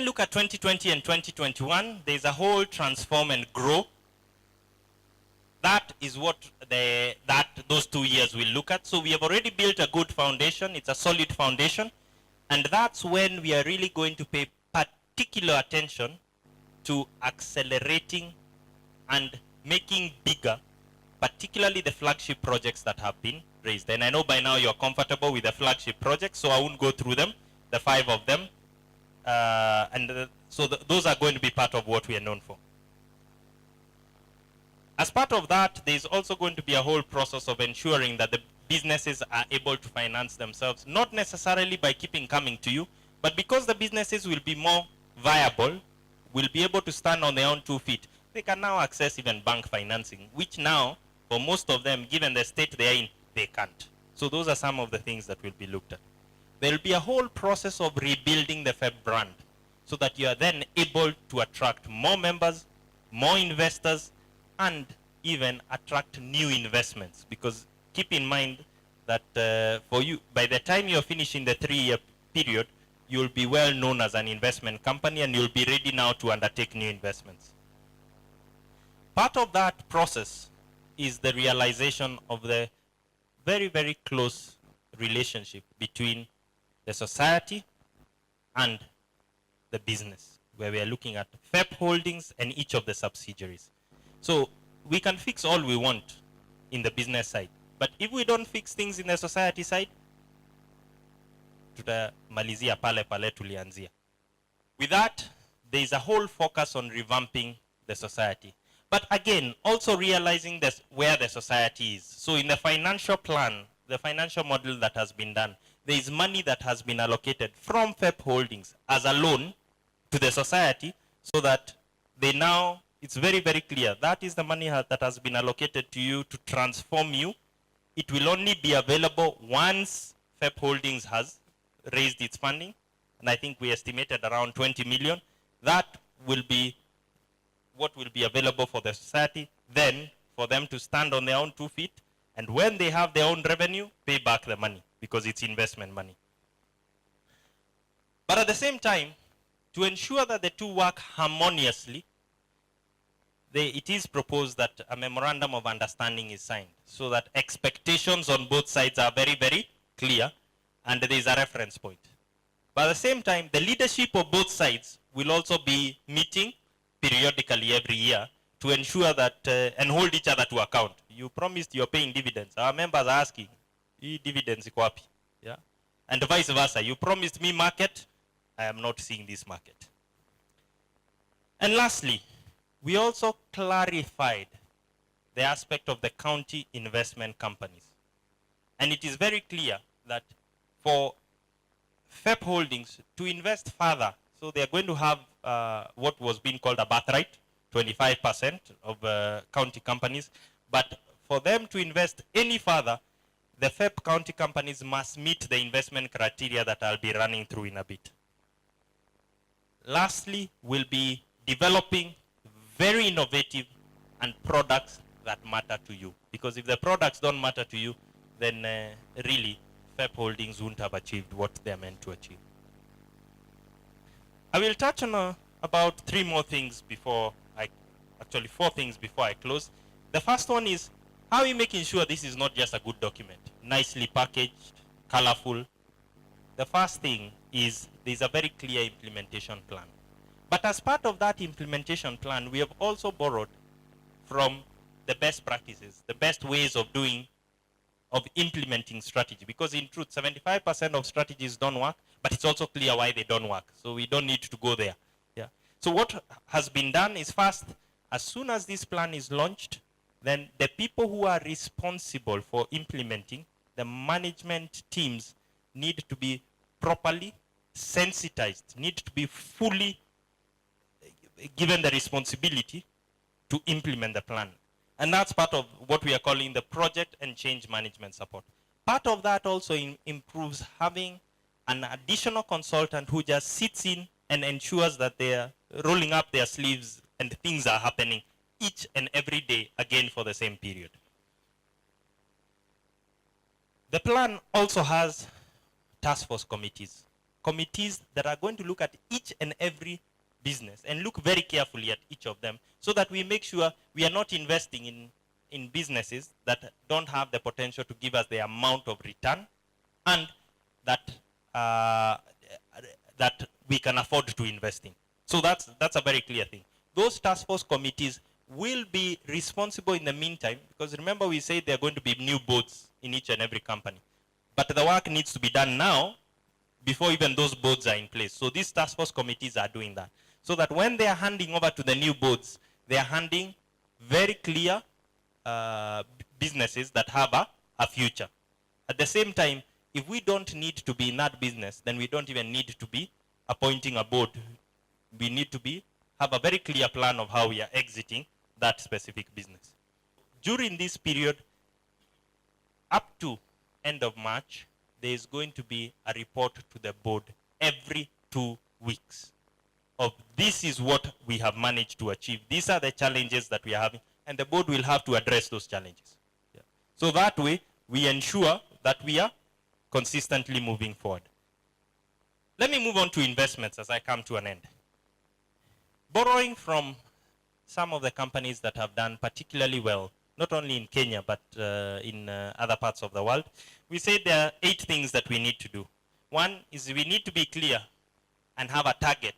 then look at 2020 and 2021, there's a whole transform and grow. That is what those 2 years will look at. So we have already built a good foundation. It's a solid foundation. And that's when we are really going to pay particular attention to accelerating and making bigger, particularly the flagship projects that have been raised. And I know by now you're comfortable with the flagship projects, so I won't go through them, the 5 of them. Those are going to be part of what we are known for. As part of that, there's also going to be a whole process of ensuring that the businesses are able to finance themselves, not necessarily by keeping coming to you, but because the businesses will be more viable, will be able to stand on their own 2 feet. They can now access even bank financing, which now, for most of them, given the state they're in, they can't. So those are some of the things that will be looked at. There will be a whole process of rebuilding the FEB brand so that you are then able to attract more members, more investors, and even attract new investments. Because keep in mind that for you, by the time you're finishing the 3-year period, you'll be well known as an investment company and you'll be ready now to undertake new investments. Part of that process is the realization of the very, very close relationship between the society and the business, where we are looking at FEP holdings and each of the subsidiaries. So we can fix all we want in the business side, but if we don't fix things in the society side, tutamalizia pale pale tulianzia. With that, there is a whole focus on revamping the society. But again, also realizing this, where the society is. So in the financial plan, the financial model that has been done, there is money that has been allocated from FEP holdings as a loan to the society, so that they now, it's very, very clear, that is the money that has been allocated to you to transform you. It will only be available once FEP holdings has raised its funding, and I think we estimated around 20 million. That will be what will be available for the society, then for them to stand on their own 2 feet, and when they have their own revenue, pay back the money, because it's investment money. But at the same time, to ensure that the two work harmoniously, it is proposed that a memorandum of understanding is signed, so that expectations on both sides are very, very clear, and there is a reference point. But at the same time, the leadership of both sides will also be meeting periodically every year to ensure that, and hold each other to account. You promised you're paying dividends. Our members are asking, dividends iko wapi? Yeah? And vice versa. You promised me market, I am not seeing this market. And lastly, we also clarified the aspect of the county investment companies. And it is very clear that for FEP holdings to invest further, so they are going to have what was being called a birthright, 25% of county companies. But for them to invest any further, the FEP county companies must meet the investment criteria that I'll be running through in a bit. Lastly, we'll be developing very innovative and products that matter to you. Because if the products don't matter to you, then really FEP holdings wouldn't have achieved what they're meant to achieve. I will touch on about 3 more things before actually 4 things before I close. The first one is, how are we making sure this is not just a good document, nicely packaged, colorful? The first thing is there's a very clear implementation plan. But as part of that implementation plan, we have also borrowed from the best practices, the best ways of implementing strategy. Because in truth, 75% of strategies don't work, but it's also clear why they don't work. So we don't need to go there. Yeah. So what has been done is, first, as soon as this plan is launched, then the people who are responsible for implementing, the management teams, need to be properly sensitized, need to be fully given the responsibility to implement the plan. And that's part of what we are calling the project and change management support. Part of that also improves having an additional consultant who just sits in and ensures that they are rolling up their sleeves and things are happening each and every day, again for the same period. The plan also has task force committees. committees that are going to look at each and every business and look very carefully at each of them so that we make sure we are not investing in businesses that don't have the potential to give us the amount of return and that that we can afford to invest in. So that's a very clear thing. Those task force committees will be responsible in the meantime, because remember we said there are going to be new boards in each and every company. But the work needs to be done now before even those boards are in place. So these task force committees are doing that. So that when they are handing over to the new boards, they are handing very clear businesses that have a future. At the same time, if we don't need to be in that business, then we don't even need to be appointing a board. We need to have a very clear plan of how we are exiting that specific business. During this period, up to end of March, there is going to be a report to the board every 2 weeks of this is what we have managed to achieve. These are the challenges that we are having, and the board will have to address those challenges. Yeah. So that way, we ensure that we are consistently moving forward. Let me move on to investments as I come to an end. Borrowing from some of the companies that have done particularly well, not only in Kenya, but in other parts of the world, we say there are 8 things that we need to do. One is we need to be clear and have a target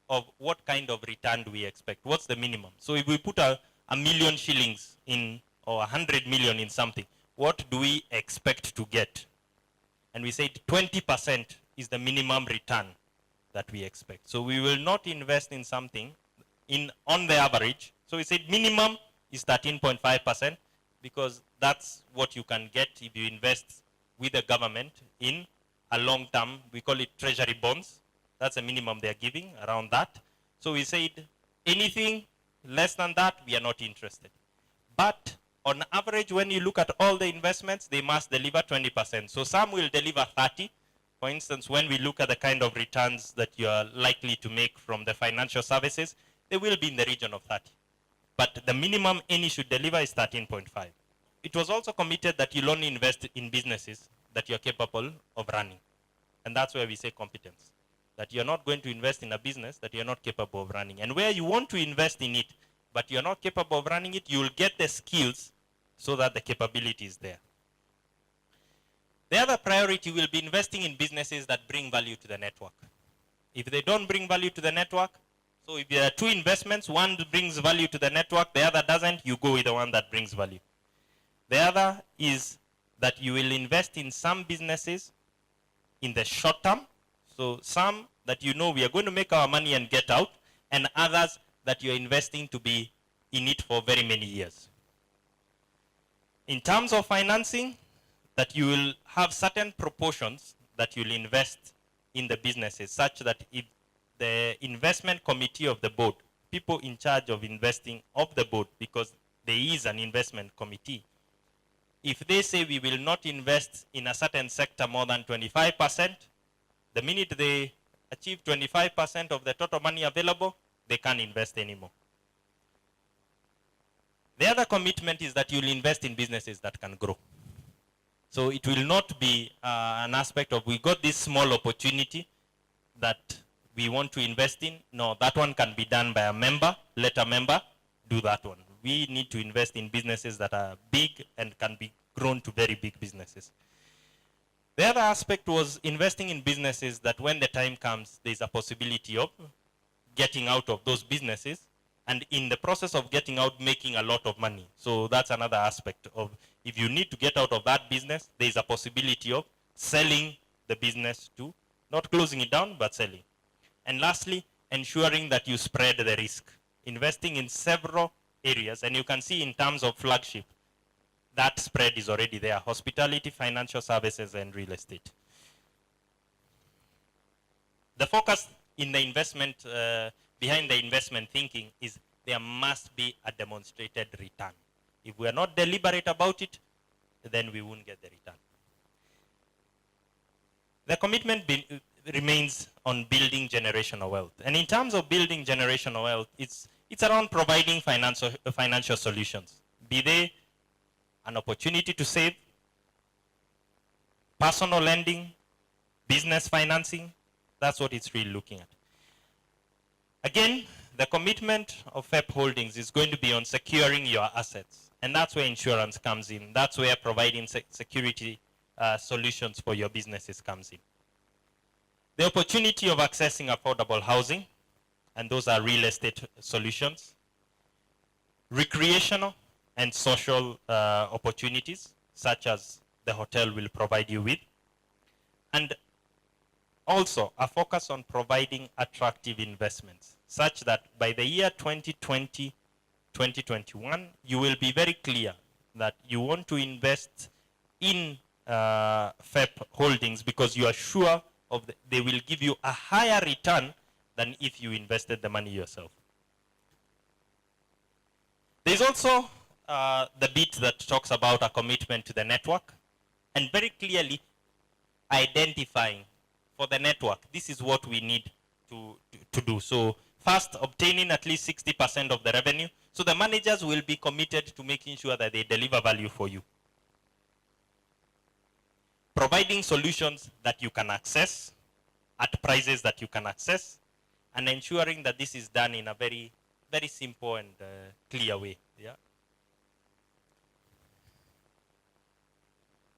of what kind of return do we expect. What's the minimum? So if we put a million shillings in, or 100 million in something, what do we expect to get? And we said 20% is the minimum return that we expect. So we will not invest in something on the average. So we said minimum is 13.5%, because that's what you can get if you invest with the government in a long term. We call it treasury bonds. That's the minimum they're giving, around that. So we said anything less than that, we are not interested. But on average, when you look at all the investments, they must deliver 20%. So some will deliver 30. For instance, when we look at the kind of returns that you are likely to make from the financial services, they will be in the region of 30. But the minimum any should deliver is 13.5. It was also committed that you'll only invest in businesses that you're capable of running. And that's where we say competence. That you're not going to invest in a business that you're not capable of running. And where you want to invest in it, but you're not capable of running it, you'll get the skills so that the capability is there. The other priority will be investing in businesses that bring value to the network. If they don't bring value to the network, so if there are 2 investments, one brings value to the network, the other doesn't, you go with the one that brings value. The other is that you will invest in some businesses in the short term. So some that you know we are going to make our money and get out, and others that you're investing to be in it for very many years. In terms of financing, that you will have certain proportions that you'll invest in the businesses, such that if the investment committee of the board, people in charge of investing of the board, because there is an investment committee, if they say we will not invest in a certain sector more than 25%, the minute they achieve 25% of the total money available, they can't invest anymore. The other commitment is that you'll invest in businesses that can grow. So it will not be an aspect of we got this small opportunity that we want to invest in. No, that one can be done by a member. Let a member do that one. We need to invest in businesses that are big and can be grown to very big businesses. The other aspect was investing in businesses that when the time comes, there's a possibility of getting out of those businesses, and in the process of getting out, making a lot of money. So that's another aspect of, if you need to get out of that business, there's a possibility of selling the business to, not closing it down, but selling. And lastly, ensuring that you spread the risk. Investing in several areas, and you can see in terms of flagship, that spread is already there: hospitality, financial services, and real estate. The focus in the investment, behind the investment thinking, is there must be a demonstrated return. If we are not deliberate about it, then we won't get the return. The commitment remains on building generational wealth. And in terms of building generational wealth, it's around providing financial solutions. Be they an opportunity to save, personal lending, business financing, That's what it's really looking at. Again, the commitment of FEP Holdings is going to be on securing your assets. And that's where insurance comes in. That's where providing security solutions for your businesses comes in. The opportunity of accessing affordable housing, and those are real estate solutions. Recreational and social opportunities, such as the hotel will provide you with. And also a focus on providing attractive investments, such that by the year 2020, 2021, you will be very clear that you want to invest in FEP Holdings because you are sure of they will give you a higher return than if you invested the money yourself. There's also the bit that talks about a commitment to the network, and very clearly identifying for the network, this is what we need to do. So first, obtaining at least 60% of the revenue. So the managers will be committed to making sure that they deliver value for you. Providing solutions that you can access at prices that you can access, and ensuring that this is done in a very, very simple and clear way. Yeah.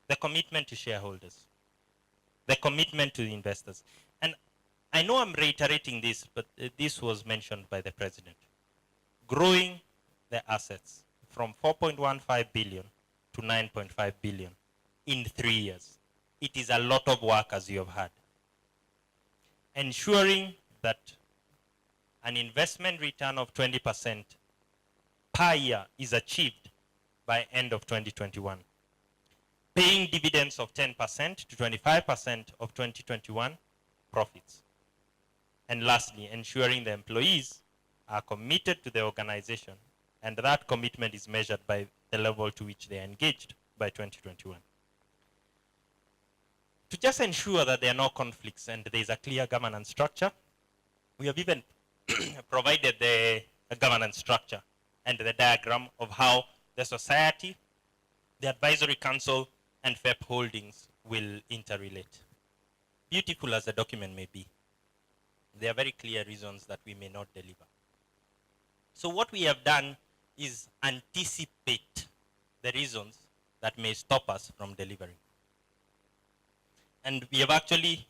The commitment to shareholders. The commitment to the investors. And I know I'm reiterating this, but this was mentioned by the president. Growing the assets from 4.15 billion to 9.5 billion in 3 years. It is a lot of work, as you have heard. Ensuring that an investment return of 20% per year is achieved by end of 2021. Paying dividends of 10% to 25% of 2021 profits. And lastly, ensuring the employees are committed to the organization, and that commitment is measured by the level to which they are engaged by 2021. To just ensure that there are no conflicts and there is a clear governance structure, we have even provided the governance structure and the diagram of how the society, the advisory council, and FEP Holdings will interrelate. Beautiful as the document may be, there are very clear reasons that we may not deliver. So what we have done is anticipate the reasons that may stop us from delivering. And we have actually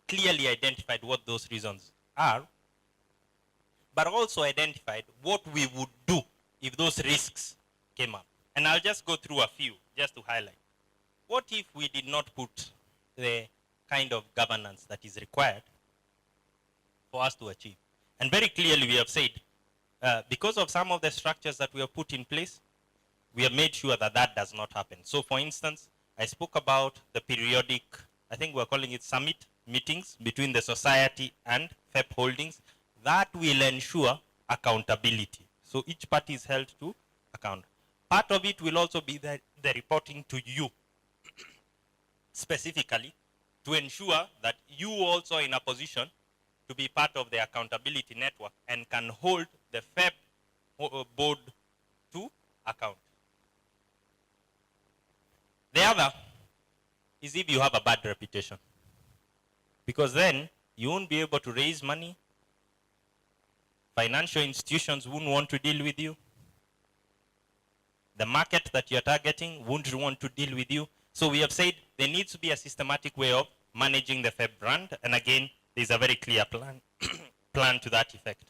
clearly identified what those reasons are, but also identified what we would do if those risks came up. And I'll just go through a few just to highlight. What if we did not put the kind of governance that is required for us to achieve? And very clearly we have said, because of some of the structures that we have put in place, we have made sure that that does not happen. So for instance, I spoke about the periodic, I think we're calling it summit meetings between the society and FEP Holdings. That will ensure accountability. So each party is held to account. Part of it will also be the reporting to you, specifically, to ensure that you also are in a position to be part of the accountability network and can hold the FEP board to account. The other is if you have a bad reputation, because then you won't be able to raise money. Financial institutions won't want to deal with you. The market that you're targeting won't want to deal with you. So we have said there needs to be a systematic way of managing the FEP brand. And again, there's a very clear plan, plan to that effect.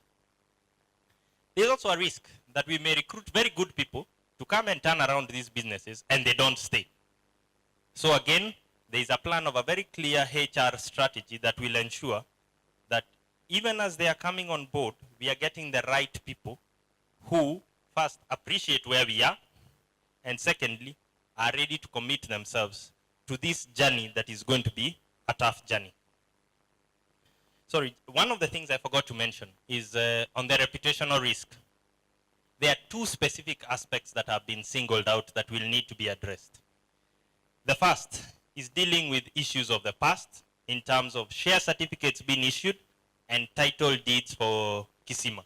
There's also a risk that we may recruit very good people to come and turn around these businesses and they don't stay. So again, there is a plan of a very clear HR strategy that will ensure that even as they are coming on board, we are getting the right people who first appreciate where we are, and secondly, are ready to commit themselves to this journey that is going to be a tough journey. Sorry, one of the things I forgot to mention is on the reputational risk. There are two specific aspects that have been singled out that will need to be addressed. The first is dealing with issues of the past in terms of share certificates being issued and title deeds for Kisima.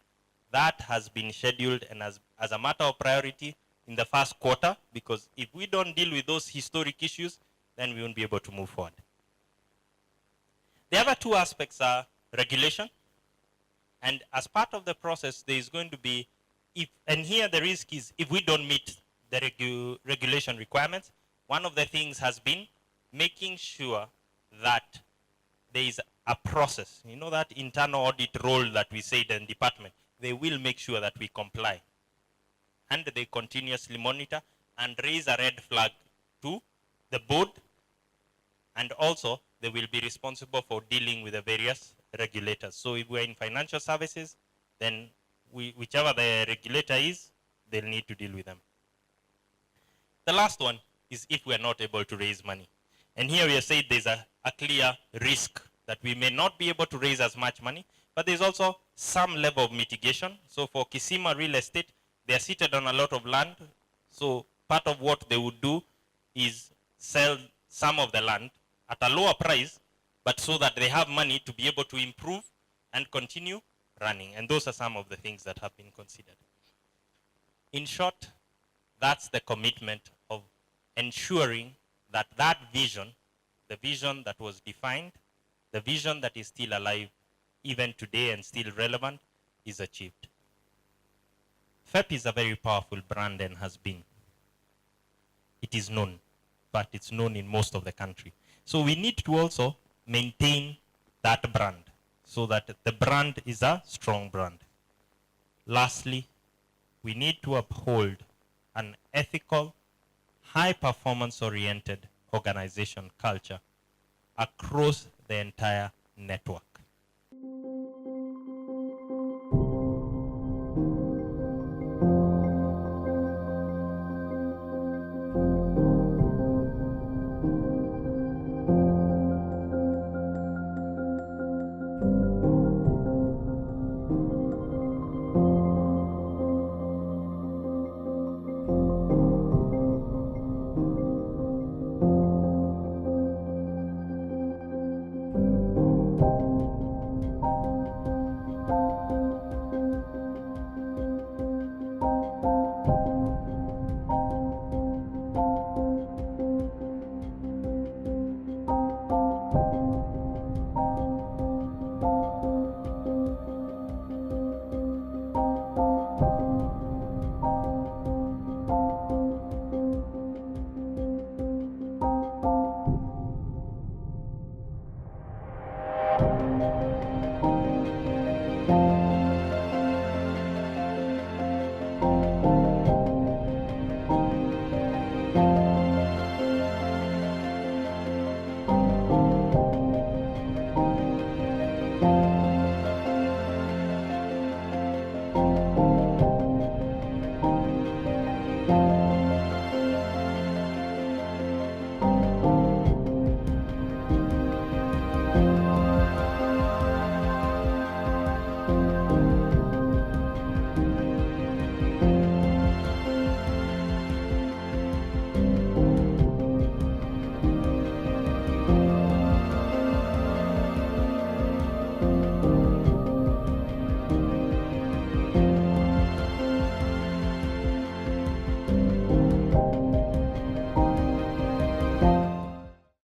That has been scheduled and as a matter of priority in the first quarter, because if we don't deal with those historic issues, then we won't be able to move forward. The other two aspects are regulation. And as part of the process, there is going to be, and here the risk is if we don't meet the regulation requirements, one of the things has been making sure that there is a process. You know that internal audit role that we said in department, they will make sure that we comply. And they continuously monitor and raise a red flag to the board, and also they will be responsible for dealing with the various regulators. So if we're in financial services, then whichever the regulator is, they'll need to deal with them. The last one is if we're not able to raise money. And here we have said there's a clear risk that we may not be able to raise as much money, but there's also some level of mitigation. So for Kisima Real Estate, they are seated on a lot of land. So part of what they would do is sell some of the land at a lower price, but so that they have money to be able to improve and continue running. And those are some of the things that have been considered. In short, that's the commitment of ensuring that that vision, the vision that was defined, the vision that is still alive even today and still relevant, is achieved. FEP is a very powerful brand and has been. It is known, but it's known in most of the country. So we need to also maintain that brand so that the brand is a strong brand. Lastly, we need to uphold an ethical, high-performance oriented organization culture across the entire network.